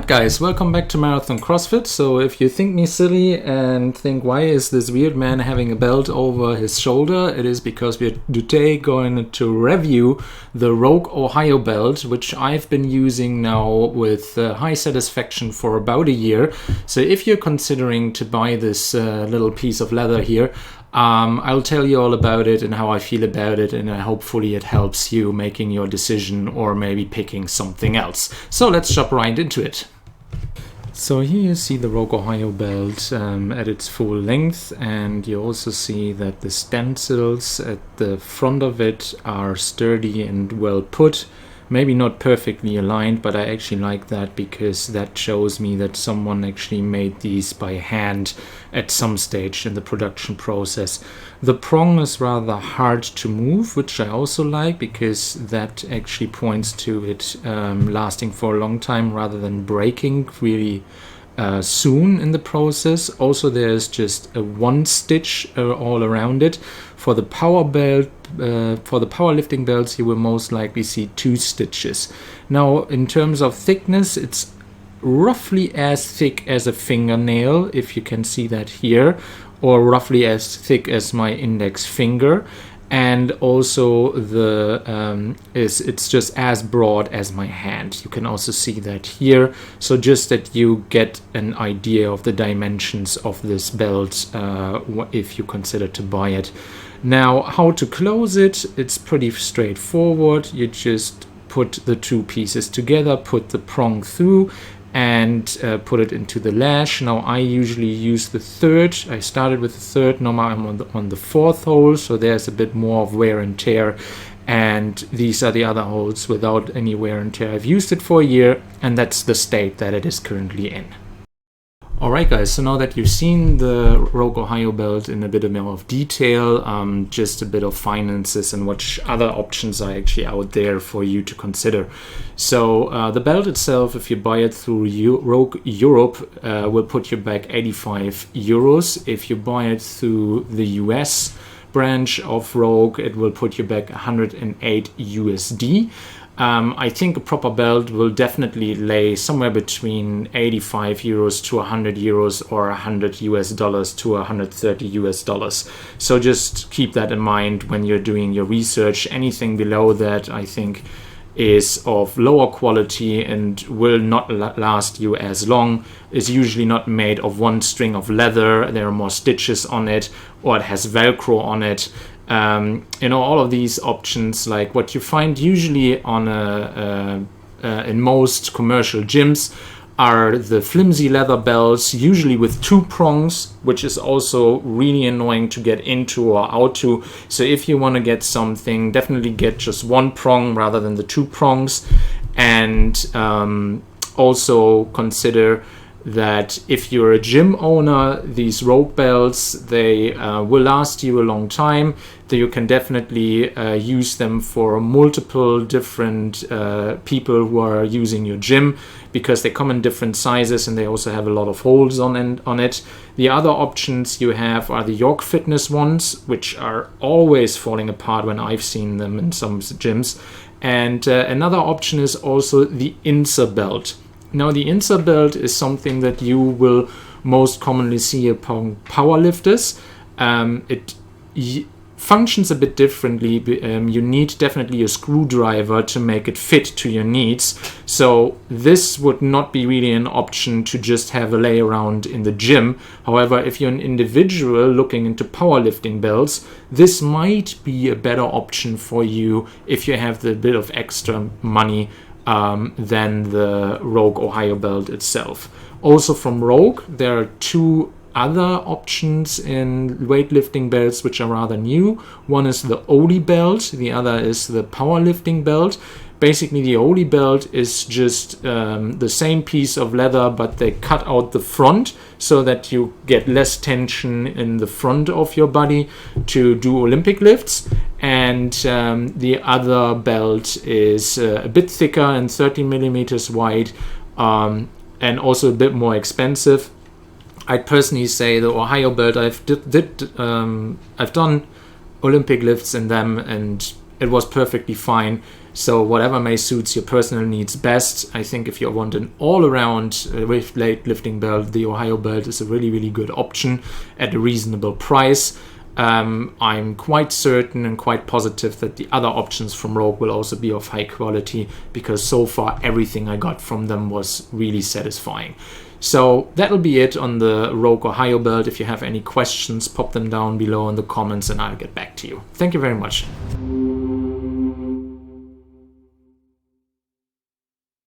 Alright guys, welcome back to Marathon-Crossfit. So if you think me silly and think why is this weird man having a belt over his shoulder, it is because we're today going to review the Rogue Ohio belt, which I've been using now with high satisfaction for about a year. So if you're considering to buy this little piece of leather here, I'll tell you all about it and how I feel about it, and hopefully it helps you making your decision or maybe picking something else. So let's jump right into it. So here you see the Rogue Ohio belt at its full length, and you also see that the stencils at the front of it are sturdy and well put. Maybe not perfectly aligned, but I actually like that because that shows me that someone actually made these by hand at some stage in the production process. The prong is rather hard to move, which I also like because that actually points to it lasting for a long time rather than breaking really soon in the process. Also, there's just a one stitch all around it. For the powerlifting belts, you will most likely see 2 stitches. Now, in terms of thickness, it's roughly as thick as a fingernail, if you can see that here, or roughly as thick as my index finger. And also it's just as broad as my hand. You can also see that here. So just that you get an idea of the dimensions of this belt if you consider to buy it. Now, how to close it? It's pretty straightforward. You just put the 2 pieces together, put the prong through, and put it into the lash. Now I usually use the 3rd. I started with the 3rd. Now I'm on the 4th hole, so there's a bit more of wear and tear. And these are the other holes without any wear and tear. I've used it for a year, and that's the state that it is currently in. Alright guys, so now that you've seen the Rogue Ohio belt in a bit more of detail, just a bit of finances and what other options are actually out there for you to consider. So the belt itself, if you buy it through Rogue Europe, will put you back 85 euros. If you buy it through the US branch of Rogue, it will put you back 108 USD. I think a proper belt will definitely lay somewhere between 85 euros to 100 euros or 100 US dollars to 130 US dollars. So just keep that in mind when you're doing your research. Anything below that, I think, is of lower quality and will not last you as long, is usually not made of one string of leather. There are more stitches on it, or it has Velcro on it. All of these options, like what you find usually on in most commercial gyms, are the flimsy leather belts, usually with 2 prongs, which is also really annoying to get into or out to. So if you want to get something, definitely get just 1 prong rather than the 2 prongs. And also consider that if you're a gym owner, these Rogue belts, they will last you a long time. That you can definitely use them for multiple different people who are using your gym, because they come in different sizes and they also have a lot of holes on it. The other options you have are the York Fitness ones, which are always falling apart when I've seen them in some gyms. And another option is also the Inzer Belt. Now, the Inzer Belt is something that you will most commonly see upon powerlifters. It functions a bit differently. You need definitely a screwdriver to make it fit to your needs. So this would not be really an option to just have a lay around in the gym. However, if you're an individual looking into powerlifting belts, this might be a better option for you if you have the bit of extra money than the Rogue Ohio belt itself. Also from Rogue, there are 2 other options in weightlifting belts which are rather new. One is the Oli belt, the other is the powerlifting belt. Basically, the Oli belt is just the same piece of leather, but they cut out the front so that you get less tension in the front of your body to do Olympic lifts. And the other belt is a bit thicker and 30 millimeters wide, and also a bit more expensive. I'd personally say the Ohio belt, I've done Olympic lifts in them, and it was perfectly fine. So whatever may suits your personal needs best. I think if you want an all-around weightlifting belt, the Ohio belt is a really, really good option at a reasonable price. I'm quite certain and quite positive that the other options from Rogue will also be of high quality, because so far everything I got from them was really satisfying. So that'll be it on the Rogue Ohio belt. If you have any questions, pop them down below in the comments and I'll get back to you. Thank you very much.